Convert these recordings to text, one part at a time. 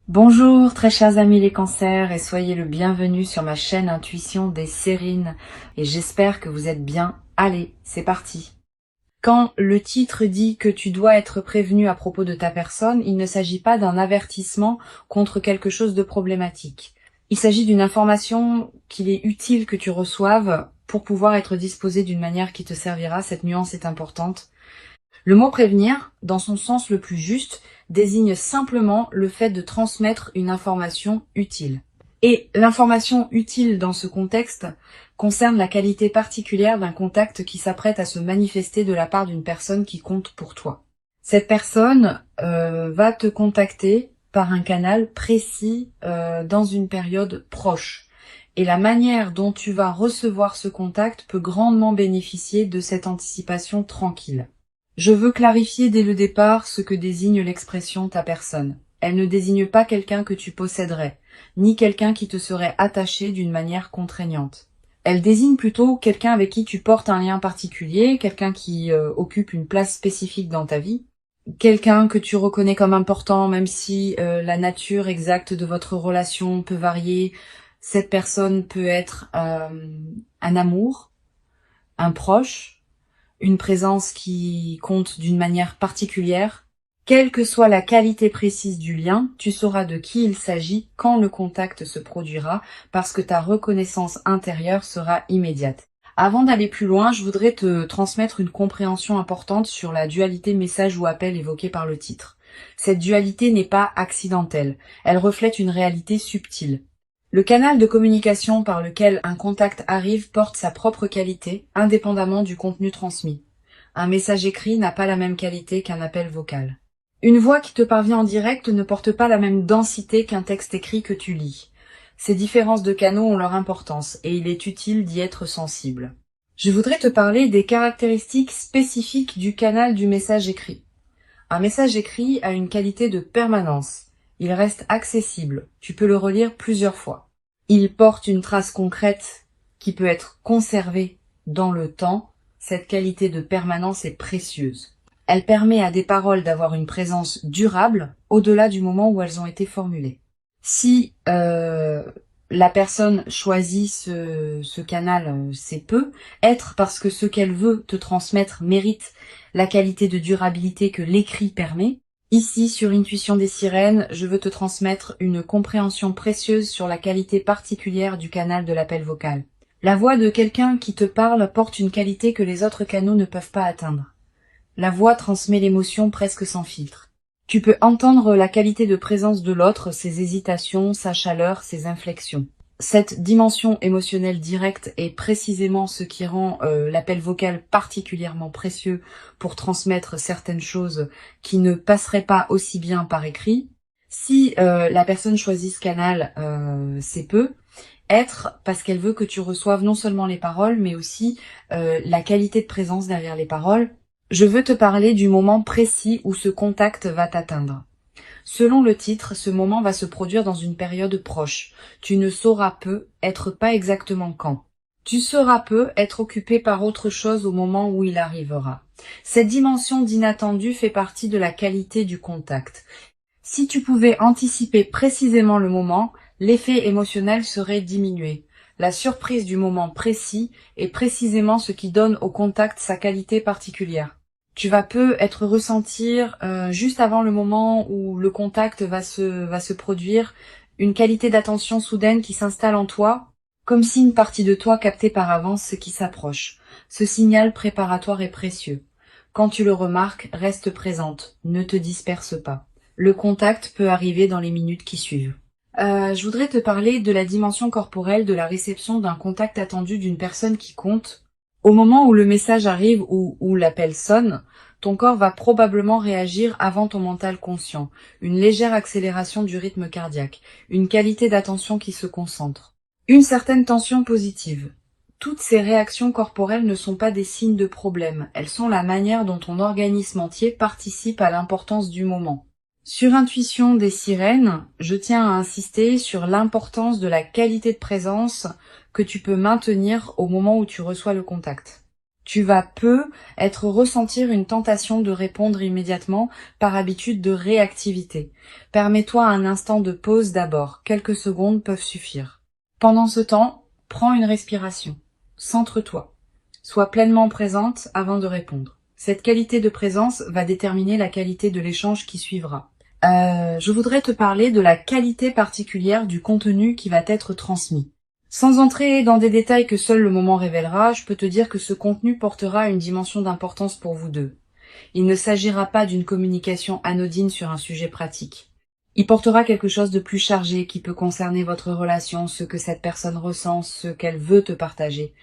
Bonjour très chers amis les cancers et soyez le bienvenu sur ma chaîne Intuition des Sérines et j'espère que vous êtes bien. Allez, c'est parti. Quand le titre dit que tu dois être prévenu à propos de ta personne, il ne s'agit pas d'un avertissement contre quelque chose de problématique. Il s'agit d'une information qu'il est utile que tu reçoives pour pouvoir être disposé d'une manière qui te servira. Cette nuance est importante. Le mot prévenir, dans son sens le plus juste, désigne simplement le fait de transmettre une information utile. Et l'information utile dans ce contexte concerne la qualité particulière d'un contact qui s'apprête à se manifester de la part d'une personne qui compte pour toi. Cette personne va te contacter par un canal précis dans une période proche. Et la manière dont tu vas recevoir ce contact peut grandement bénéficier de cette anticipation tranquille. Je veux clarifier dès le départ ce que désigne l'expression ta personne. Elle ne désigne pas quelqu'un que tu posséderais, ni quelqu'un qui te serait attaché d'une manière contraignante. Elle désigne plutôt quelqu'un avec qui tu portes un lien particulier, quelqu'un qui occupe une place spécifique dans ta vie, quelqu'un que tu reconnais comme important, même si la nature exacte de votre relation peut varier. Cette personne peut être un amour, un proche, une présence qui compte d'une manière particulière. Quelle que soit la qualité précise du lien, tu sauras de qui il s'agit quand le contact se produira parce que ta reconnaissance intérieure sera immédiate. Avant d'aller plus loin, je voudrais te transmettre une compréhension importante sur la dualité message ou appel évoquée par le titre. Cette dualité n'est pas accidentelle, elle reflète une réalité subtile. Le canal de communication par lequel un contact arrive porte sa propre qualité, indépendamment du contenu transmis. Un message écrit n'a pas la même qualité qu'un appel vocal. Une voix qui te parvient en direct ne porte pas la même densité qu'un texte écrit que tu lis. Ces différences de canaux ont leur importance et il est utile d'y être sensible. Je voudrais te parler des caractéristiques spécifiques du canal du message écrit. Un message écrit a une qualité de permanence. Il reste accessible, tu peux le relire plusieurs fois. Il porte une trace concrète qui peut être conservée dans le temps. Cette qualité de permanence est précieuse. Elle permet à des paroles d'avoir une présence durable au-delà du moment où elles ont été formulées. Si la personne choisit ce canal, c'est peu, être parce que ce qu'elle veut te transmettre mérite la qualité de durabilité que l'écrit permet. Ici, sur Intuition des Sirènes, je veux te transmettre une compréhension précieuse sur la qualité particulière du canal de l'appel vocal. La voix de quelqu'un qui te parle porte une qualité que les autres canaux ne peuvent pas atteindre. La voix transmet l'émotion presque sans filtre. Tu peux entendre la qualité de présence de l'autre, ses hésitations, sa chaleur, ses inflexions. Cette dimension émotionnelle directe est précisément ce qui rend l'appel vocal particulièrement précieux pour transmettre certaines choses qui ne passeraient pas aussi bien par écrit. Si la personne choisit ce canal, c'est peu. Être, parce qu'elle veut que tu reçoives non seulement les paroles, mais aussi la qualité de présence derrière les paroles. Je veux te parler du moment précis où ce contact va t'atteindre. Selon le titre, ce moment va se produire dans une période proche. Tu ne sauras peu, être pas exactement quand. Tu sauras peu, être occupé par autre chose au moment où il arrivera. Cette dimension d'inattendu fait partie de la qualité du contact. Si tu pouvais anticiper précisément le moment, l'effet émotionnel serait diminué. La surprise du moment précis est précisément ce qui donne au contact sa qualité particulière. Tu vas peu être ressentir juste avant le moment où le contact va se produire, une qualité d'attention soudaine qui s'installe en toi, comme si une partie de toi captait par avance ce qui s'approche. Ce signal préparatoire est précieux. Quand tu le remarques, reste présente, ne te disperse pas. Le contact peut arriver dans les minutes qui suivent. Je voudrais te parler de la dimension corporelle de la réception d'un contact attendu d'une personne qui compte. Au moment où le message arrive ou où l'appel sonne, ton corps va probablement réagir avant ton mental conscient. Une légère accélération du rythme cardiaque, une qualité d'attention qui se concentre, une certaine tension positive. Toutes ces réactions corporelles ne sont pas des signes de problème, elles sont la manière dont ton organisme entier participe à l'importance du moment. Sur Intuition des Sirènes, je tiens à insister sur l'importance de la qualité de présence que tu peux maintenir au moment où tu reçois le contact. Tu vas être ressentir une tentation de répondre immédiatement par habitude de réactivité. Permets-toi un instant de pause d'abord, quelques secondes peuvent suffire. Pendant ce temps, prends une respiration, centre-toi, sois pleinement présente avant de répondre. Cette qualité de présence va déterminer la qualité de l'échange qui suivra. Je voudrais te parler de la qualité particulière du contenu qui va être transmis. Sans entrer dans des détails que seul le moment révélera, je peux te dire que ce contenu portera une dimension d'importance pour vous deux. Il ne s'agira pas d'une communication anodine sur un sujet pratique. Il portera quelque chose de plus chargé qui peut concerner votre relation, ce que cette personne ressent, ce qu'elle veut te partager,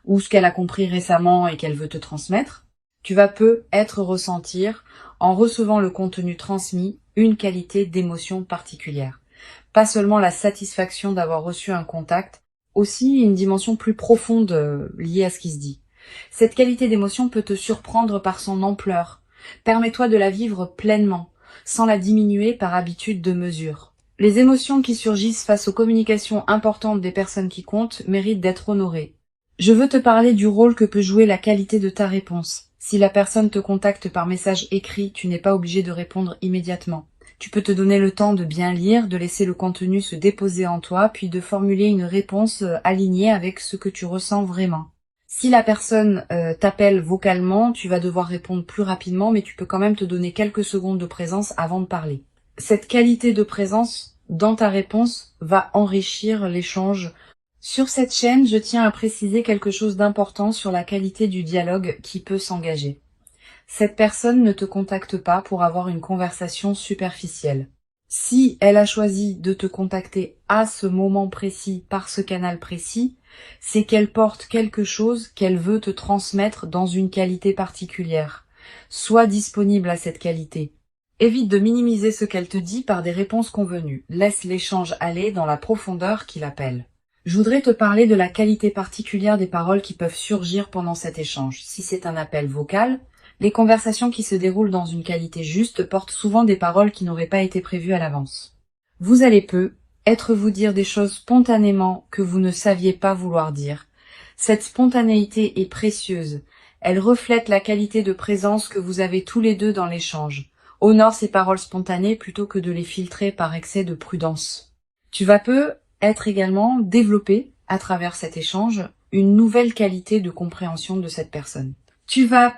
ou ce qu'elle a compris récemment et qu'elle veut te transmettre. Tu vas être ressentir, en recevant le contenu transmis, une qualité d'émotion particulière. Pas seulement la satisfaction d'avoir reçu un contact, aussi une dimension plus profonde liée à ce qui se dit. Cette qualité d'émotion peut te surprendre par son ampleur. Permets-toi de la vivre pleinement, sans la diminuer par habitude de mesure. Les émotions qui surgissent face aux communications importantes des personnes qui comptent méritent d'être honorées. Je veux te parler du rôle que peut jouer la qualité de ta réponse. Si la personne te contacte par message écrit, tu n'es pas obligé de répondre immédiatement. Tu peux te donner le temps de bien lire, de laisser le contenu se déposer en toi, puis de formuler une réponse alignée avec ce que tu ressens vraiment. Si la personne t'appelle vocalement, tu vas devoir répondre plus rapidement, mais tu peux quand même te donner quelques secondes de présence avant de parler. Cette qualité de présence dans ta réponse va enrichir l'échange. Sur cette chaîne, je tiens à préciser quelque chose d'important sur la qualité du dialogue qui peut s'engager. Cette personne ne te contacte pas pour avoir une conversation superficielle. Si elle a choisi de te contacter à ce moment précis, par ce canal précis, c'est qu'elle porte quelque chose qu'elle veut te transmettre dans une qualité particulière. Sois disponible à cette qualité. Évite de minimiser ce qu'elle te dit par des réponses convenues. Laisse l'échange aller dans la profondeur qu'il appelle. Je voudrais te parler de la qualité particulière des paroles qui peuvent surgir pendant cet échange. Si c'est un appel vocal, les conversations qui se déroulent dans une qualité juste portent souvent des paroles qui n'auraient pas été prévues à l'avance. Vous allez vous dire des choses spontanément que vous ne saviez pas vouloir dire. Cette spontanéité est précieuse. Elle reflète la qualité de présence que vous avez tous les deux dans l'échange. Honore ces paroles spontanées plutôt que de les filtrer par excès de prudence. Tu vas être également développé, à travers cet échange, une nouvelle qualité de compréhension de cette personne. Tu vas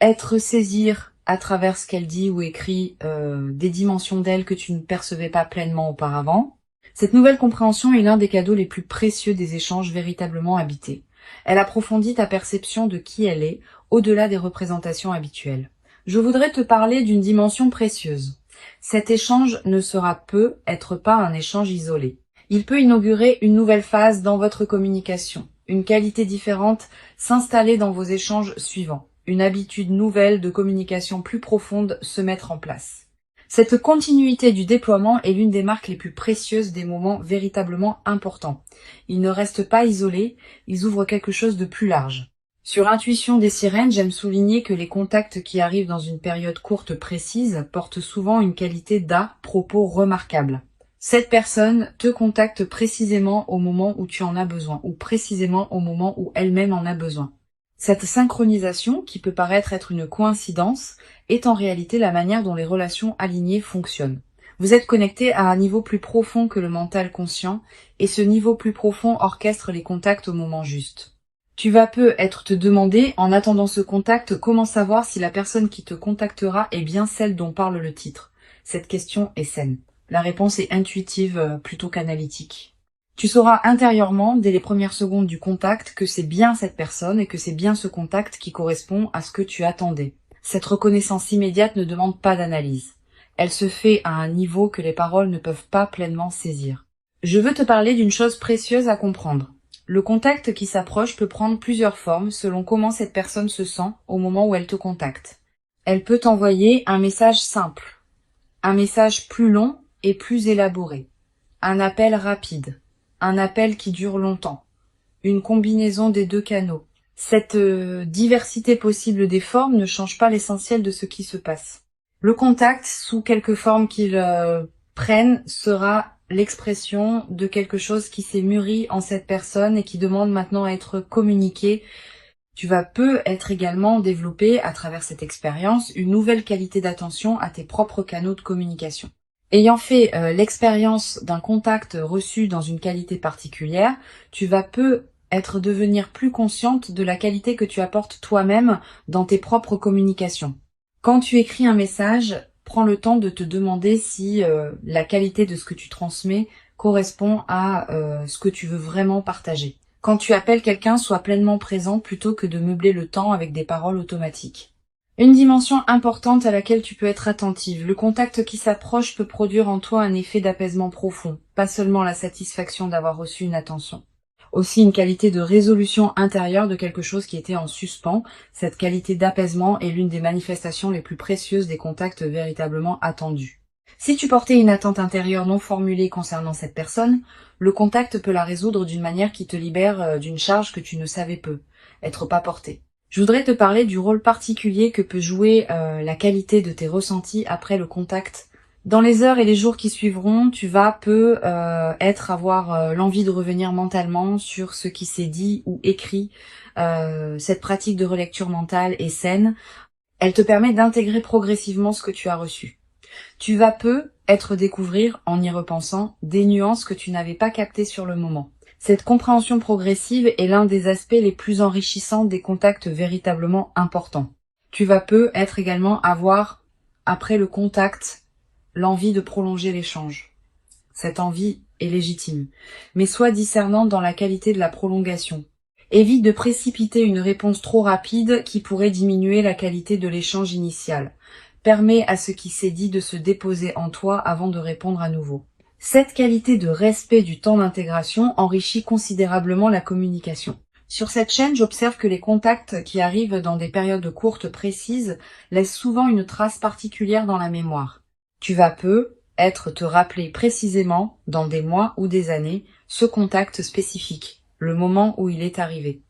être saisir à travers ce qu'elle dit ou écrit des dimensions d'elle que tu ne percevais pas pleinement auparavant. Cette nouvelle compréhension est l'un des cadeaux les plus précieux des échanges véritablement habités. Elle approfondit ta perception de qui elle est, au-delà des représentations habituelles. Je voudrais te parler d'une dimension précieuse. Cet échange ne sera pas un échange isolé. Il peut inaugurer une nouvelle phase dans votre communication, une qualité différente s'installer dans vos échanges suivants, une habitude nouvelle de communication plus profonde se mettre en place. Cette continuité du déploiement est l'une des marques les plus précieuses des moments véritablement importants. Ils ne restent pas isolés, ils ouvrent quelque chose de plus large. Sur Intuition des sirènes, j'aime souligner que les contacts qui arrivent dans une période courte précise portent souvent une qualité d'à-propos remarquable. Cette personne te contacte précisément au moment où tu en as besoin, ou précisément au moment où elle-même en a besoin. Cette synchronisation, qui peut paraître être une coïncidence, est en réalité la manière dont les relations alignées fonctionnent. Vous êtes connecté à un niveau plus profond que le mental conscient, et ce niveau plus profond orchestre les contacts au moment juste. Tu vas être te demander, en attendant ce contact, comment savoir si la personne qui te contactera est bien celle dont parle le titre. Cette question est saine. La réponse est intuitive plutôt qu'analytique. Tu sauras intérieurement, dès les premières secondes du contact, que c'est bien cette personne et que c'est bien ce contact qui correspond à ce que tu attendais. Cette reconnaissance immédiate ne demande pas d'analyse. Elle se fait à un niveau que les paroles ne peuvent pas pleinement saisir. Je veux te parler d'une chose précieuse à comprendre. Le contact qui s'approche peut prendre plusieurs formes selon comment cette personne se sent au moment où elle te contacte. Elle peut t'envoyer un message simple, un message plus long et plus élaboré, un appel rapide, un appel qui dure longtemps, une combinaison des deux canaux. Cette diversité possible des formes ne change pas l'essentiel de ce qui se passe. Le contact, sous quelque forme qu'il prenne, sera l'expression de quelque chose qui s'est mûri en cette personne et qui demande maintenant à être communiqué Tu vas peut-être également développer à travers cette expérience une nouvelle qualité d'attention à tes propres canaux de communication. Ayant fait l'expérience d'un contact reçu dans une qualité particulière, tu vas peut-être devenir plus consciente de la qualité que tu apportes toi-même dans tes propres communications. Quand tu écris un message, prends le temps de te demander si la qualité de ce que tu transmets correspond à ce que tu veux vraiment partager. Quand tu appelles quelqu'un, sois pleinement présent plutôt que de meubler le temps avec des paroles automatiques. Une dimension importante à laquelle tu peux être attentive. Le contact qui s'approche peut produire en toi un effet d'apaisement profond, pas seulement la satisfaction d'avoir reçu une attention. Aussi une qualité de résolution intérieure de quelque chose qui était en suspens. Cette qualité d'apaisement est l'une des manifestations les plus précieuses des contacts véritablement attendus. Si tu portais une attente intérieure non formulée concernant cette personne, le contact peut la résoudre d'une manière qui te libère d'une charge que tu ne savais être pas portée. Je voudrais te parler du rôle particulier que peut jouer la qualité de tes ressentis après le contact. Dans les heures et les jours qui suivront, tu vas avoir l'envie de revenir mentalement sur ce qui s'est dit ou écrit. Cette pratique de relecture mentale est saine. Elle te permet d'intégrer progressivement ce que tu as reçu. Tu vas peut-être découvrir, en y repensant, des nuances que tu n'avais pas captées sur le moment. Cette compréhension progressive est l'un des aspects les plus enrichissants des contacts véritablement importants. Tu vas peut-être également avoir, après le contact, l'envie de prolonger l'échange. Cette envie est légitime, mais sois discernant dans la qualité de la prolongation. Évite de précipiter une réponse trop rapide qui pourrait diminuer la qualité de l'échange initial. Permets à ce qui s'est dit de se déposer en toi avant de répondre à nouveau. Cette qualité de respect du temps d'intégration enrichit considérablement la communication. Sur cette chaîne, j'observe que les contacts qui arrivent dans des périodes courtes précises laissent souvent une trace particulière dans la mémoire. Tu vas peut-être te rappeler précisément, dans des mois ou des années, ce contact spécifique, le moment où il est arrivé.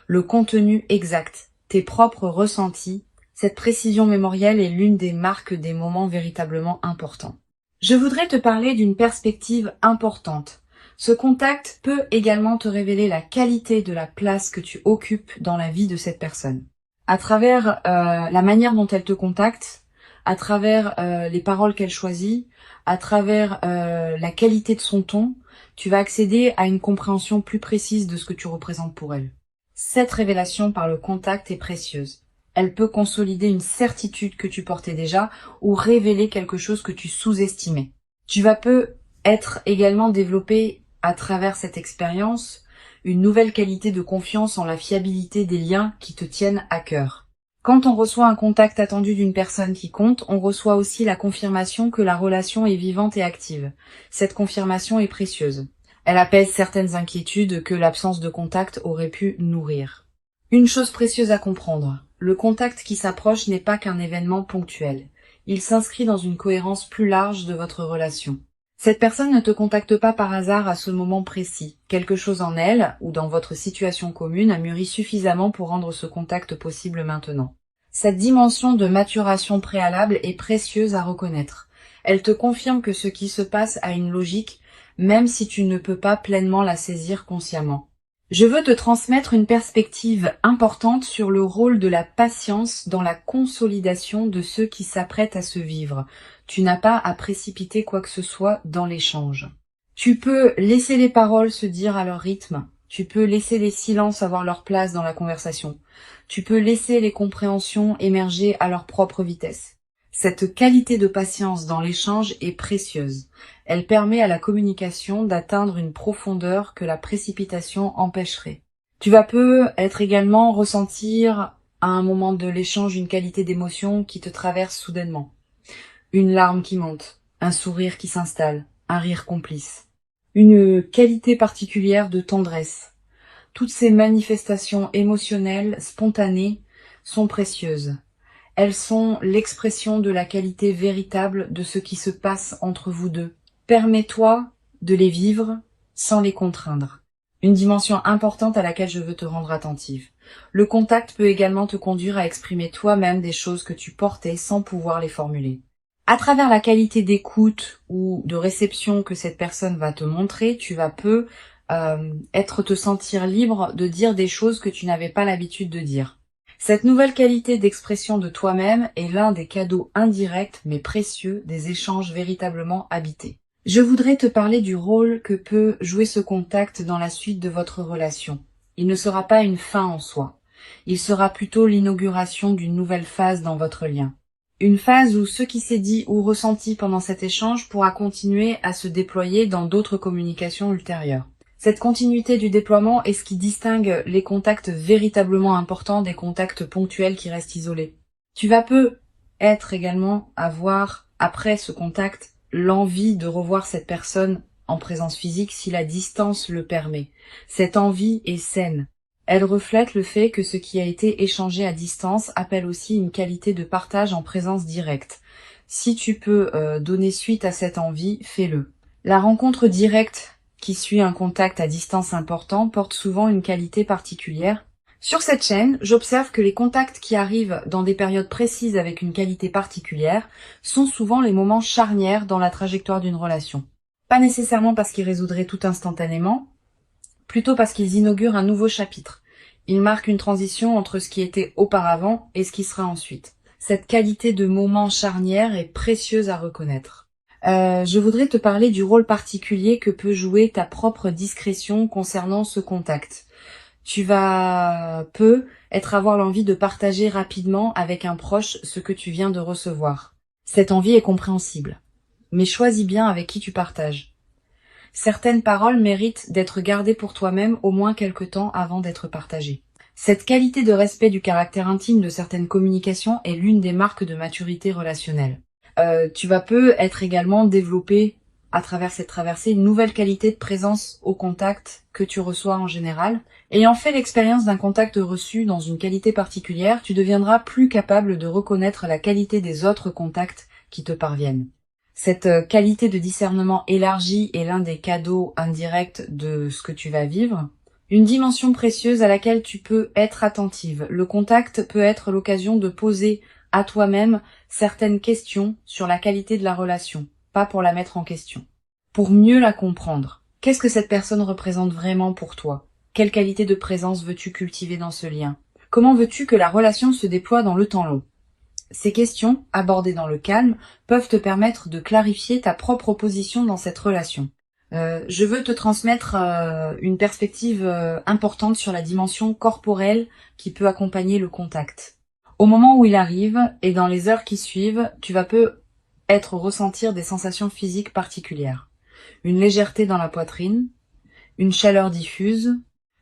Le contenu exact, tes propres ressentis, cette précision mémorielle est l'une des marques des moments véritablement importants. Je voudrais te parler d'une perspective importante. Ce contact peut également te révéler la qualité de la place que tu occupes dans la vie de cette personne. À travers la manière dont elle te contacte, à travers les paroles qu'elle choisit, à travers la qualité de son ton, tu vas accéder à une compréhension plus précise de ce que tu représentes pour elle. Cette révélation par le contact est précieuse. Elle peut consolider une certitude que tu portais déjà ou révéler quelque chose que tu sous-estimais. Tu vas peut-être également développer à travers cette expérience une nouvelle qualité de confiance en la fiabilité des liens qui te tiennent à cœur. Quand on reçoit un contact attendu d'une personne qui compte, on reçoit aussi la confirmation que la relation est vivante et active. Cette confirmation est précieuse. Elle apaise certaines inquiétudes que l'absence de contact aurait pu nourrir. Une chose précieuse à comprendre, le contact qui s'approche n'est pas qu'un événement ponctuel. Il s'inscrit dans une cohérence plus large de votre relation. Cette personne ne te contacte pas par hasard à ce moment précis. Quelque chose en elle, ou dans votre situation commune, a mûri suffisamment pour rendre ce contact possible maintenant. Cette dimension de maturation préalable est précieuse à reconnaître. Elle te confirme que ce qui se passe a une logique, même si tu ne peux pas pleinement la saisir consciemment. Je veux te transmettre une perspective importante sur le rôle de la patience dans la consolidation de ceux qui s'apprêtent à se vivre. Tu n'as pas à précipiter quoi que ce soit dans l'échange. Tu peux laisser les paroles se dire à leur rythme. Tu peux laisser les silences avoir leur place dans la conversation. Tu peux laisser les compréhensions émerger à leur propre vitesse. Cette qualité de patience dans l'échange est précieuse. Elle permet à la communication d'atteindre une profondeur que la précipitation empêcherait. Tu vas peut-être également ressentir à un moment de l'échange une qualité d'émotion qui te traverse soudainement. Une larme qui monte, un sourire qui s'installe, un rire complice. Une qualité particulière de tendresse. Toutes ces manifestations émotionnelles, spontanées, sont précieuses. Elles sont l'expression de la qualité véritable de ce qui se passe entre vous deux. Permets-toi de les vivre sans les contraindre. Une dimension importante à laquelle je veux te rendre attentive. Le contact peut également te conduire à exprimer toi-même des choses que tu portais sans pouvoir les formuler. À travers la qualité d'écoute ou de réception que cette personne va te montrer, tu vas te sentir libre de dire des choses que tu n'avais pas l'habitude de dire. Cette nouvelle qualité d'expression de toi-même est l'un des cadeaux indirects mais précieux des échanges véritablement habités. Je voudrais te parler du rôle que peut jouer ce contact dans la suite de votre relation. Il ne sera pas une fin en soi. Il sera plutôt l'inauguration d'une nouvelle phase dans votre lien. Une phase où ce qui s'est dit ou ressenti pendant cet échange pourra continuer à se déployer dans d'autres communications ultérieures. Cette continuité du déploiement est ce qui distingue les contacts véritablement importants des contacts ponctuels qui restent isolés. Tu vas peut-être également avoir, après ce contact, l'envie de revoir cette personne en présence physique si la distance le permet. Cette envie est saine. Elle reflète le fait que ce qui a été échangé à distance appelle aussi une qualité de partage en présence directe. Si tu peux donner suite à cette envie, fais-le. La rencontre directe qui suit un contact à distance important porte souvent une qualité particulière. Sur cette chaîne, j'observe que les contacts qui arrivent dans des périodes précises avec une qualité particulière sont souvent les moments charnières dans la trajectoire d'une relation. Pas nécessairement parce qu'ils résoudraient tout instantanément, plutôt parce qu'ils inaugurent un nouveau chapitre. Ils marquent une transition entre ce qui était auparavant et ce qui sera ensuite. Cette qualité de moment charnière est précieuse à reconnaître. Je voudrais te parler du rôle particulier que peut jouer ta propre discrétion concernant ce contact. Tu vas avoir l'envie de partager rapidement avec un proche ce que tu viens de recevoir. Cette envie est compréhensible. Mais choisis bien avec qui tu partages. Certaines paroles méritent d'être gardées pour toi-même au moins quelque temps avant d'être partagées. Cette qualité de respect du caractère intime de certaines communications est l'une des marques de maturité relationnelle. Tu vas être également développer à travers cette traversée une nouvelle qualité de présence au contact que tu reçois en général. Ayant fait l'expérience d'un contact reçu dans une qualité particulière, tu deviendras plus capable de reconnaître la qualité des autres contacts qui te parviennent. Cette qualité de discernement élargi est l'un des cadeaux indirects de ce que tu vas vivre. Une dimension précieuse à laquelle tu peux être attentive. Le contact peut être l'occasion de poser à toi-même certaines questions sur la qualité de la relation, pas pour la mettre en question. Pour mieux la comprendre, qu'est-ce que cette personne représente vraiment pour toi? Quelle qualité de présence veux-tu cultiver dans ce lien? Comment veux-tu que la relation se déploie dans le temps long? Ces questions, abordées dans le calme, peuvent te permettre de clarifier ta propre position dans cette relation. Je veux te transmettre une perspective importante sur la dimension corporelle qui peut accompagner le contact. Au moment où il arrive et dans les heures qui suivent, tu vas ressentir des sensations physiques particulières. Une légèreté dans la poitrine, une chaleur diffuse,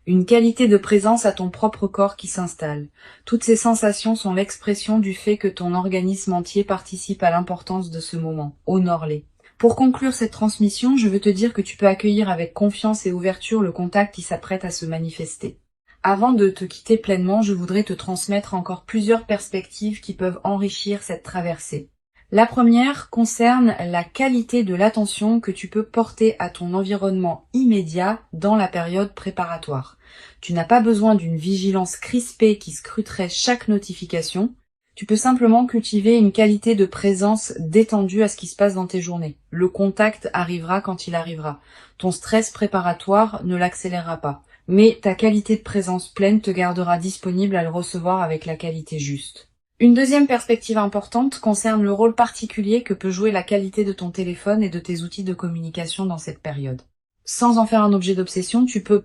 une qualité de présence à ton propre corps qui s'installe. Toutes ces sensations sont l'expression du fait que ton organisme entier participe à l'importance de ce moment. Honore-les. Pour conclure cette transmission, je veux te dire que tu peux accueillir avec confiance et ouverture le contact qui s'apprête à se manifester. Avant de te quitter pleinement, je voudrais te transmettre encore plusieurs perspectives qui peuvent enrichir cette traversée. La première concerne la qualité de l'attention que tu peux porter à ton environnement immédiat dans la période préparatoire. Tu n'as pas besoin d'une vigilance crispée qui scruterait chaque notification. Tu peux simplement cultiver une qualité de présence détendue à ce qui se passe dans tes journées. Le contact arrivera quand il arrivera. Ton stress préparatoire ne l'accélérera pas. Mais ta qualité de présence pleine te gardera disponible à le recevoir avec la qualité juste. Une deuxième perspective importante concerne le rôle particulier que peut jouer la qualité de ton téléphone et de tes outils de communication dans cette période. Sans en faire un objet d'obsession, tu peux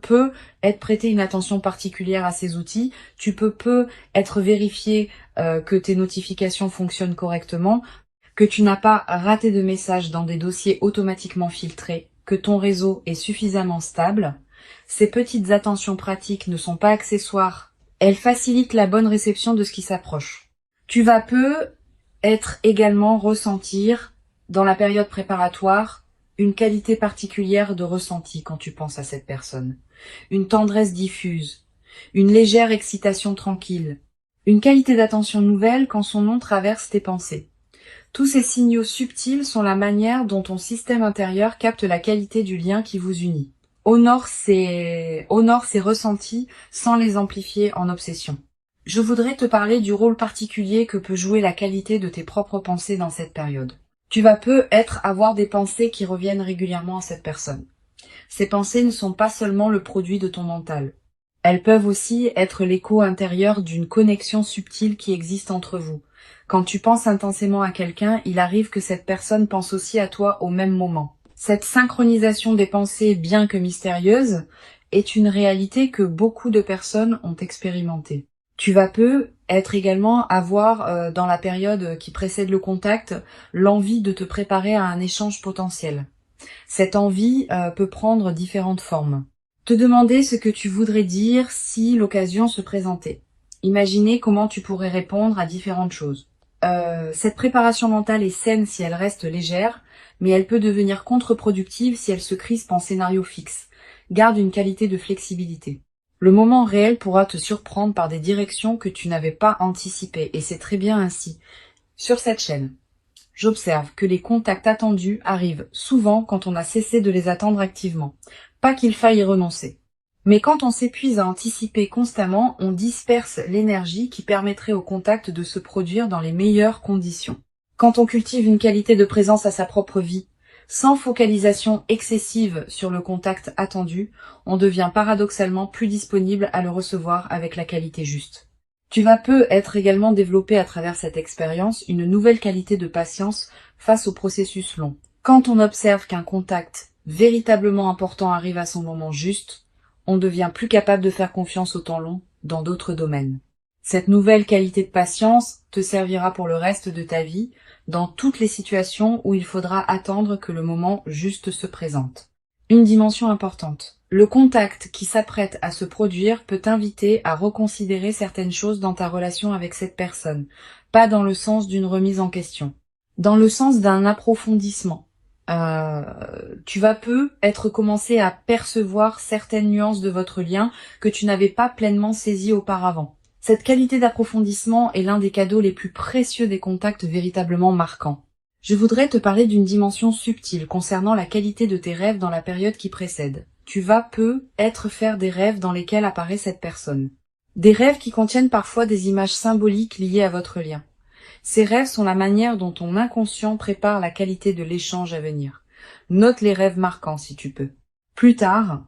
être prêté une attention particulière à ces outils, tu peux être vérifié que tes notifications fonctionnent correctement, que tu n'as pas raté de messages dans des dossiers automatiquement filtrés, que ton réseau est suffisamment stable. Ces petites attentions pratiques ne sont pas accessoires, elles facilitent la bonne réception de ce qui s'approche. Tu vas être également ressentir, dans la période préparatoire, une qualité particulière de ressenti quand tu penses à cette personne. Une tendresse diffuse, une légère excitation tranquille, une qualité d'attention nouvelle quand son nom traverse tes pensées. Tous ces signaux subtils sont la manière dont ton système intérieur capte la qualité du lien qui vous unit. Honore ces ressentis sans les amplifier en obsession. Je voudrais te parler du rôle particulier que peut jouer la qualité de tes propres pensées dans cette période. Tu vas avoir des pensées qui reviennent régulièrement à cette personne. Ces pensées ne sont pas seulement le produit de ton mental. Elles peuvent aussi être l'écho intérieur d'une connexion subtile qui existe entre vous. Quand tu penses intensément à quelqu'un, il arrive que cette personne pense aussi à toi au même moment. Cette synchronisation des pensées, bien que mystérieuse, est une réalité que beaucoup de personnes ont expérimentée. Tu vas être également avoir, dans la période qui précède le contact, l'envie de te préparer à un échange potentiel. Cette envie peut prendre différentes formes. Te demander ce que tu voudrais dire si l'occasion se présentait. Imaginez comment tu pourrais répondre à différentes choses. Cette préparation mentale est saine si elle reste légère, mais elle peut devenir contre-productive si elle se crispe en scénario fixe. Garde une qualité de flexibilité. Le moment réel pourra te surprendre par des directions que tu n'avais pas anticipées, et c'est très bien ainsi. Sur cette chaîne, j'observe que les contacts attendus arrivent souvent quand on a cessé de les attendre activement. Pas qu'il faille y renoncer. Mais quand on s'épuise à anticiper constamment, on disperse l'énergie qui permettrait au contact de se produire dans les meilleures conditions. Quand on cultive une qualité de présence à sa propre vie, sans focalisation excessive sur le contact attendu, on devient paradoxalement plus disponible à le recevoir avec la qualité juste. Tu vas être également développé à travers cette expérience une nouvelle qualité de patience face au processus long. Quand on observe qu'un contact véritablement important arrive à son moment juste, on devient plus capable de faire confiance au temps long dans d'autres domaines. Cette nouvelle qualité de patience te servira pour le reste de ta vie, dans toutes les situations où il faudra attendre que le moment juste se présente. Une dimension importante. Le contact qui s'apprête à se produire peut t'inviter à reconsidérer certaines choses dans ta relation avec cette personne, pas dans le sens d'une remise en question, dans le sens d'un approfondissement. Tu vas être commencé à percevoir certaines nuances de votre lien que tu n'avais pas pleinement saisies auparavant. Cette qualité d'approfondissement est l'un des cadeaux les plus précieux des contacts véritablement marquants. Je voudrais te parler d'une dimension subtile concernant la qualité de tes rêves dans la période qui précède. Tu vas être faire des rêves dans lesquels apparaît cette personne. Des rêves qui contiennent parfois des images symboliques liées à votre lien. Ces rêves sont la manière dont ton inconscient prépare la qualité de l'échange à venir. Note les rêves marquants si tu peux. Plus tard,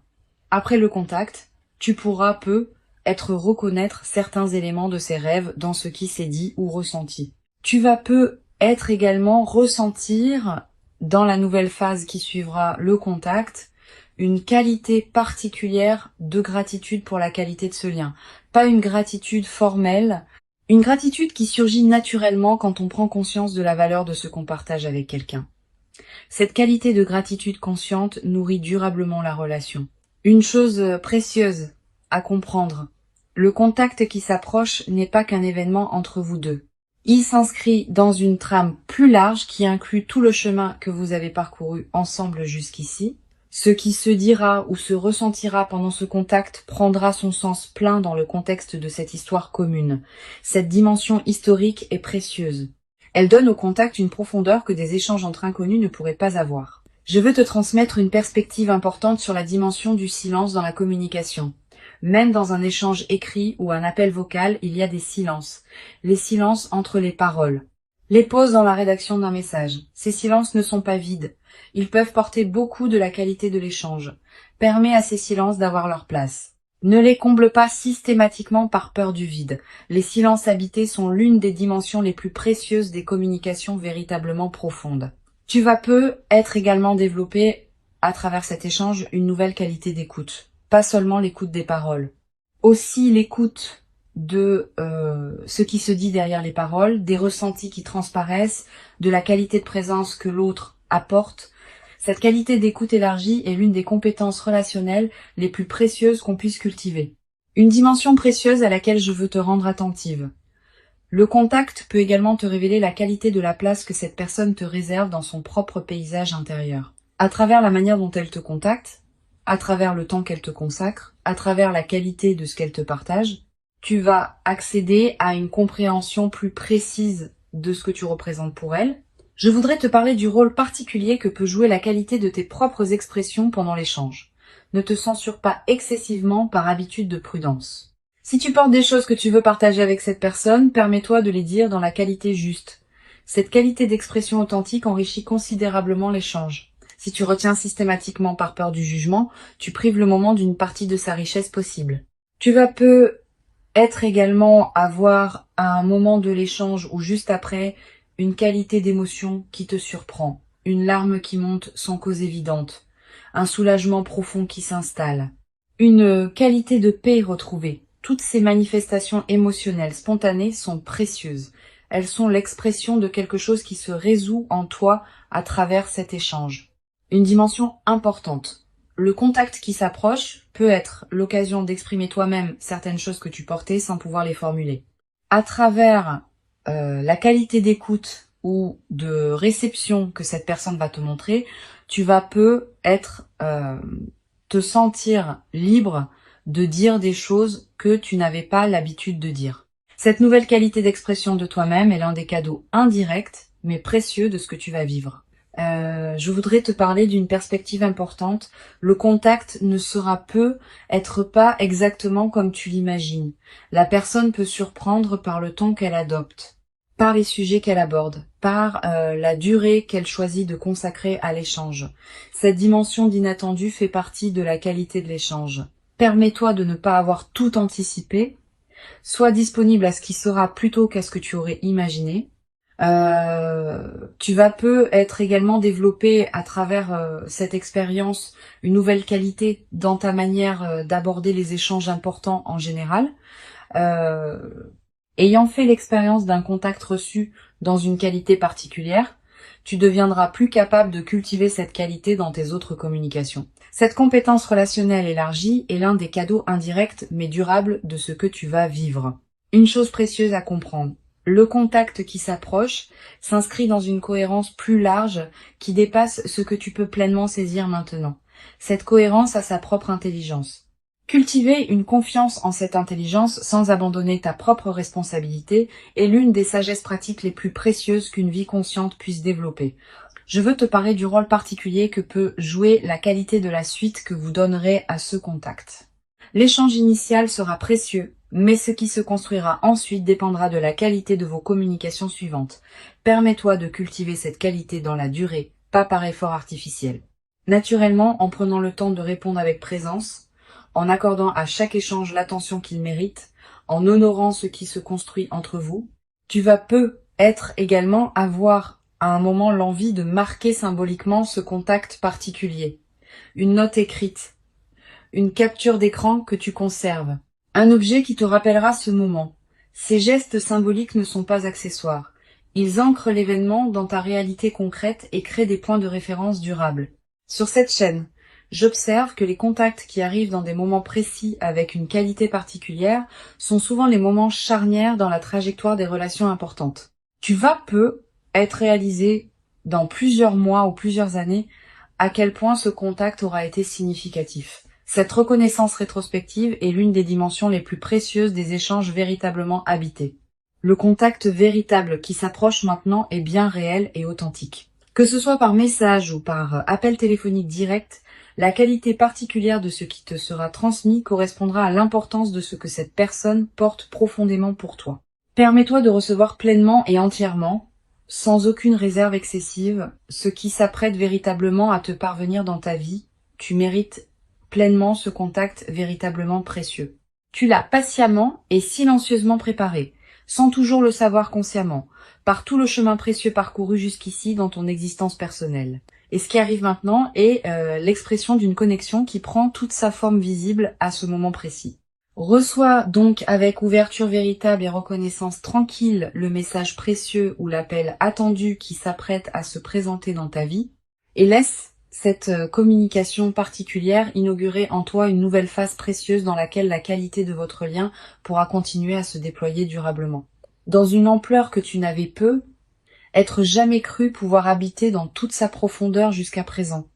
après le contact, tu pourras être reconnaître certains éléments de ces rêves dans ce qui s'est dit ou ressenti. Tu vas être également ressentir, dans la nouvelle phase qui suivra le contact, une qualité particulière de gratitude pour la qualité de ce lien. Pas une gratitude formelle, une gratitude qui surgit naturellement quand on prend conscience de la valeur de ce qu'on partage avec quelqu'un. Cette qualité de gratitude consciente nourrit durablement la relation. Une chose précieuse à comprendre, le contact qui s'approche n'est pas qu'un événement entre vous deux. Il s'inscrit dans une trame plus large qui inclut tout le chemin que vous avez parcouru ensemble jusqu'ici. Ce qui se dira ou se ressentira pendant ce contact prendra son sens plein dans le contexte de cette histoire commune. Cette dimension historique est précieuse. Elle donne au contact une profondeur que des échanges entre inconnus ne pourraient pas avoir. Je veux te transmettre une perspective importante sur la dimension du silence dans la communication. Même dans un échange écrit ou un appel vocal, il y a des silences. Les silences entre les paroles. Les pauses dans la rédaction d'un message. Ces silences ne sont pas vides. Ils peuvent porter beaucoup de la qualité de l'échange. Permets à ces silences d'avoir leur place. Ne les comble pas systématiquement par peur du vide. Les silences habités sont l'une des dimensions les plus précieuses des communications véritablement profondes. Tu vas être également développé, à travers cet échange, une nouvelle qualité d'écoute. Pas seulement l'écoute des paroles. Aussi l'écoute de ce qui se dit derrière les paroles, des ressentis qui transparaissent, de la qualité de présence que l'autre apporte. Cette qualité d'écoute élargie est l'une des compétences relationnelles les plus précieuses qu'on puisse cultiver. Une dimension précieuse à laquelle je veux te rendre attentive. Le contact peut également te révéler la qualité de la place que cette personne te réserve dans son propre paysage intérieur. À travers la manière dont elle te contacte, à travers le temps qu'elle te consacre, à travers la qualité de ce qu'elle te partage, tu vas accéder à une compréhension plus précise de ce que tu représentes pour elle. Je voudrais te parler du rôle particulier que peut jouer la qualité de tes propres expressions pendant l'échange. Ne te censure pas excessivement par habitude de prudence. Si tu portes des choses que tu veux partager avec cette personne, permets-toi de les dire dans la qualité juste. Cette qualité d'expression authentique enrichit considérablement l'échange. Si tu retiens systématiquement par peur du jugement, tu prives le moment d'une partie de sa richesse possible. Tu vas peut-être également avoir à un moment de l'échange ou juste après une qualité d'émotion qui te surprend, une larme qui monte sans cause évidente, un soulagement profond qui s'installe, une qualité de paix retrouvée. Toutes ces manifestations émotionnelles spontanées sont précieuses. Elles sont l'expression de quelque chose qui se résout en toi à travers cet échange. Une dimension importante. Le contact qui s'approche peut être l'occasion d'exprimer toi-même certaines choses que tu portais sans pouvoir les formuler. À travers la qualité d'écoute ou de réception que cette personne va te montrer, tu vas te sentir libre de dire des choses que tu n'avais pas l'habitude de dire. Cette nouvelle qualité d'expression de toi-même est l'un des cadeaux indirects mais précieux de ce que tu vas vivre. Je voudrais te parler d'une perspective importante. Le contact ne sera être pas exactement comme tu l'imagines. La personne peut surprendre par le ton qu'elle adopte, par les sujets qu'elle aborde, par la durée qu'elle choisit de consacrer à l'échange. Cette dimension d'inattendu fait partie de la qualité de l'échange. Permets-toi de ne pas avoir tout anticipé. Sois disponible à ce qui sera plutôt qu'à ce que tu aurais imaginé. Tu vas être également développé à travers cette expérience une nouvelle qualité dans ta manière d'aborder les échanges importants en général. Ayant fait l'expérience d'un contact reçu dans une qualité particulière, tu deviendras plus capable de cultiver cette qualité dans tes autres communications. Cette compétence relationnelle élargie est l'un des cadeaux indirects mais durables de ce que tu vas vivre. Une chose précieuse à comprendre. Le contact qui s'approche s'inscrit dans une cohérence plus large qui dépasse ce que tu peux pleinement saisir maintenant. Cette cohérence a sa propre intelligence. Cultiver une confiance en cette intelligence sans abandonner ta propre responsabilité est l'une des sagesses pratiques les plus précieuses qu'une vie consciente puisse développer. Je veux te parler du rôle particulier que peut jouer la qualité de la suite que vous donnerez à ce contact. L'échange initial sera précieux, mais ce qui se construira ensuite dépendra de la qualité de vos communications suivantes. Permets-toi de cultiver cette qualité dans la durée, pas par effort artificiel. Naturellement, en prenant le temps de répondre avec présence, en accordant à chaque échange l'attention qu'il mérite, en honorant ce qui se construit entre vous, tu vas peut-être également avoir à un moment l'envie de marquer symboliquement ce contact particulier. Une note écrite, une capture d'écran que tu conserves, un objet qui te rappellera ce moment. Ces gestes symboliques ne sont pas accessoires. Ils ancrent l'événement dans ta réalité concrète et créent des points de référence durables. Sur cette chaîne, j'observe que les contacts qui arrivent dans des moments précis avec une qualité particulière sont souvent les moments charnières dans la trajectoire des relations importantes. Tu vas être réalisé dans plusieurs mois ou plusieurs années à quel point ce contact aura été significatif. Cette reconnaissance rétrospective est l'une des dimensions les plus précieuses des échanges véritablement habités. Le contact véritable qui s'approche maintenant est bien réel et authentique. Que ce soit par message ou par appel téléphonique direct, la qualité particulière de ce qui te sera transmis correspondra à l'importance de ce que cette personne porte profondément pour toi. Permets-toi de recevoir pleinement et entièrement, sans aucune réserve excessive, ce qui s'apprête véritablement à te parvenir dans ta vie. Tu mérites pleinement ce contact véritablement précieux. Tu l'as patiemment et silencieusement préparé, sans toujours le savoir consciemment, par tout le chemin précieux parcouru jusqu'ici dans ton existence personnelle. Et ce qui arrive maintenant est l'expression d'une connexion qui prend toute sa forme visible à ce moment précis. Reçois donc avec ouverture véritable et reconnaissance tranquille le message précieux ou l'appel attendu qui s'apprête à se présenter dans ta vie et laisse cette communication particulière inaugurer en toi une nouvelle phase précieuse dans laquelle la qualité de votre lien pourra continuer à se déployer durablement. Dans une ampleur que tu n'avais être jamais cru pouvoir habiter dans toute sa profondeur jusqu'à présent.